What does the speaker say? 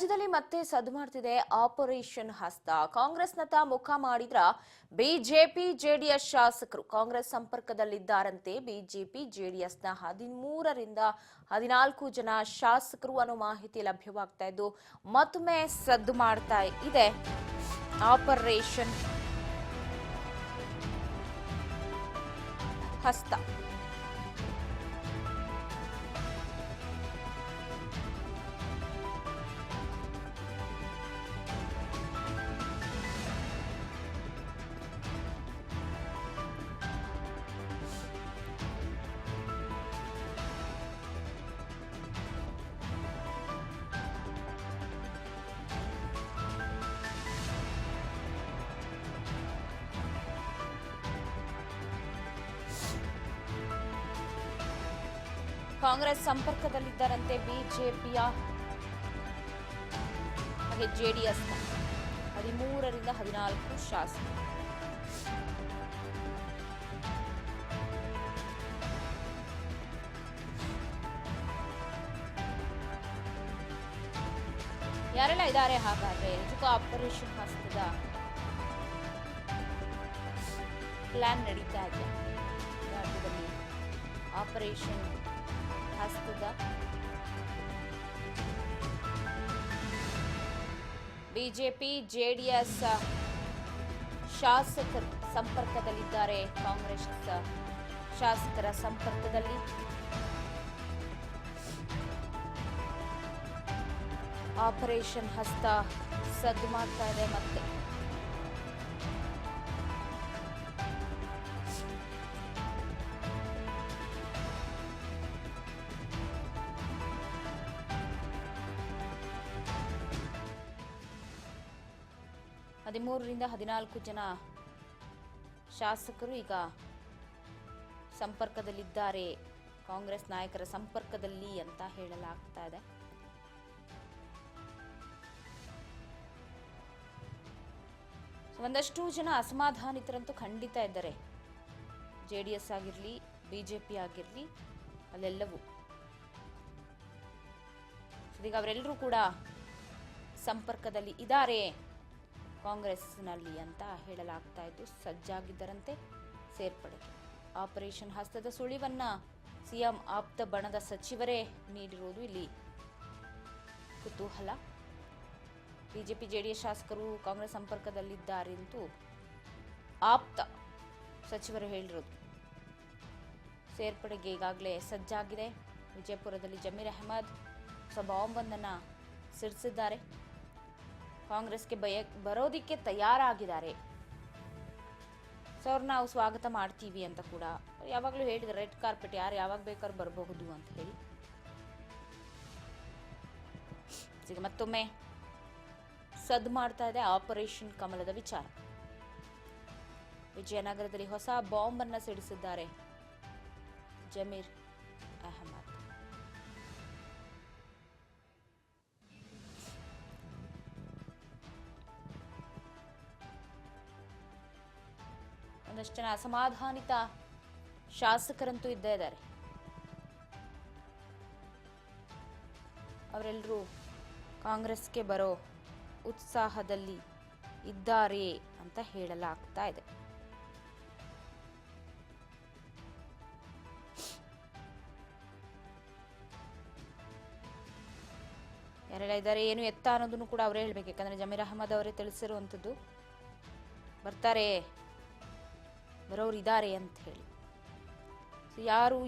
ರಾಜ್ಯದಲ್ಲಿ ಮತ್ತೆ ಸದ್ದು ಮಾಡ್ತಿದೆ ಆಪರೇಷನ್ ಹಸ್ತ. ಕಾಂಗ್ರೆಸ್ನತ್ತ ಮುಖ ಮಾಡಿದ್ರ ಬಿಜೆಪಿ ಜೆಡಿಎಸ್ ಶಾಸಕರು ಕಾಂಗ್ರೆಸ್ ಸಂಪರ್ಕದಲ್ಲಿದ್ದಾರಂತೆ. ಬಿಜೆಪಿ ಜೆಡಿಎಸ್ನ 13 ರಿಂದ 14 ಜನ ಶಾಸಕರು ಅನ್ನೋ ಮಾಹಿತಿ ಲಭ್ಯವಾಗ್ತಾ ಇದ್ದು ಮತ್ತೊಮ್ಮೆ ಸದ್ದು ಮಾಡ್ತಾ ಇದೆ ಆಪರೇಷನ್ ಹಸ್ತ. ಕಾಂಗ್ರೆಸ್ ಸಂಪರ್ಕದಲ್ಲಿದ್ದಾರಂತೆ ಬಿಜೆಪಿಯ ಹಾಗೆ ಜೆಡಿಎಸ್ನ 13 ರಿಂದ 14 ಶಾಸಕರು. ಯಾರೆಲ್ಲ ಇದ್ದಾರೆ ಹಾಗಾದ್ರೆ? ನಿಜಕ್ಕೂ ಆಪರೇಷನ್ ಹಸ್ತದ ಪ್ಲಾನ್ ನಡೀತಾ ಇದೆ ರಾಜ್ಯದಲ್ಲಿ. ಆಪರೇಷನ್ ಹಸ್ತದ ಬಿಜೆಪಿ ಜೆಡಿಎಸ್ ಶಾಸಕರು ಸಂಪರ್ಕದಲ್ಲಿದ್ದಾರೆ. ಕಾಂಗ್ರೆಸ್ ಶಾಸಕರ ಸಂಪರ್ಕದಲ್ಲಿ ಆಪರೇಷನ್ ಹಸ್ತ ಸದ್ದು ಮಾಡ್ತಾ ಇದೆ. ಮತ್ತೆ ರಿಂದ 14 ಜನ ಶಾಸಕರು ಈಗ ಸಂಪರ್ಕದಲ್ಲಿದ್ದಾರೆ, ಕಾಂಗ್ರೆಸ್ ನಾಯಕರ ಸಂಪರ್ಕದಲ್ಲಿ ಅಂತ ಹೇಳಲಾಗ್ತಾ ಇದೆ. ಒಂದಷ್ಟು ಜನ ಅಸಮಾಧಾನಿತರಂತೂ ಖಂಡಿತ ಇದ್ದಾರೆ. ಜೆಡಿಎಸ್ ಆಗಿರಲಿ, ಬಿಜೆಪಿ ಆಗಿರಲಿ, ಅಲ್ಲೆಲ್ಲವೂ ಈಗ ಅವರೆಲ್ಲರೂ ಕೂಡ ಸಂಪರ್ಕದಲ್ಲಿ ಇದ್ದಾರೆ ಕಾಂಗ್ರೆಸ್ನಲ್ಲಿ ಅಂತ ಹೇಳಲಾಗ್ತಾ ಇದ್ದು ಸಜ್ಜಾಗಿದ್ದರಂತೆ ಸೇರ್ಪಡೆಗೆ. ಆಪರೇಷನ್ ಹಸ್ತದ ಸುಳಿವನ್ನ ಸಿಎಂ ಆಪ್ತ ಬಣದ ಸಚಿವರೇ ನೀಡಿರುವುದು ಇಲ್ಲಿ ಕುತೂಹಲ. ಬಿಜೆಪಿ ಜೆಡಿಎಸ್ ಶಾಸಕರು ಕಾಂಗ್ರೆಸ್ ಸಂಪರ್ಕದಲ್ಲಿದ್ದಾರೆ ಅಂತೂ ಆಪ್ತ ಸಚಿವರು ಹೇಳಿರೋದು. ಸೇರ್ಪಡೆಗೆ ಈಗಾಗಲೇ ಸಜ್ಜಾಗಿದೆ. ವಿಜಯಪುರದಲ್ಲಿ ಜಮೀರ್ ಅಹಮದ್ ಹೊಸ ಬಾಂಬ್ ಒಂದನ್ನು ಸಿಡಿಸಿದ್ದಾರೆ. ಕಾಂಗ್ರೆಸ್ಗೆ ಬರೋದಿಕ್ಕೆ ತಯಾರಾಗಿದ್ದಾರೆ. ಸೊ ಅವ್ರು ನಾವು ಸ್ವಾಗತ ಮಾಡ್ತೀವಿ ಅಂತ ಕೂಡ ಯಾವಾಗಲೂ ಹೇಳಿದ್ದಾರೆ. ರೆಡ್ ಕಾರ್ಪೆಟ್ ಯಾರು ಯಾವಾಗ ಬೇಕಾದ್ರೂ ಬರಬಹುದು ಅಂತ ಹೇಳಿ. ಈಗ ಮತ್ತೊಮ್ಮೆ ಸದ್ದು ಮಾಡ್ತಾ ಇದೆ ಆಪರೇಷನ್ ಕಮಲದ ವಿಚಾರ. ವಿಜಯನಗರದಲ್ಲಿ ಹೊಸ ಬಾಂಬ್ ಅನ್ನು ಸಿಡಿಸಿದ್ದಾರೆ ಜಮೀರ್ ಅಹಮದ್. ಒಂದಷ್ಟು ಜನ ಅಸಮಾಧಾನಿತ ಶಾಸಕರಂತೂ ಇದ್ದೇ ಇದ್ದಾರೆ. ಅವರೆಲ್ಲರೂ ಕಾಂಗ್ರೆಸ್ಗೆ ಬರೋ ಉತ್ಸಾಹದಲ್ಲಿ ಇದ್ದಾರೆ ಅಂತ ಹೇಳಲಾಗ್ತಾ ಇದೆ. ಯಾರೆಲ್ಲ ಇದ್ದಾರೆ ಏನು ಎತ್ತ ಅನ್ನೋದನ್ನು ಕೂಡ ಅವರೇ ಹೇಳ್ಬೇಕು. ಯಾಕಂದ್ರೆ ಜಮೀರ್ ಅಹಮದ್ ಅವರೇ ತಿಳಿಸಿರುವಂಥದ್ದು ಬರ್ತಾರೆ, ಬರೋರು ಇದ್ದಾರೆ ಅಂತ ಹೇಳಿ. ಯಾರು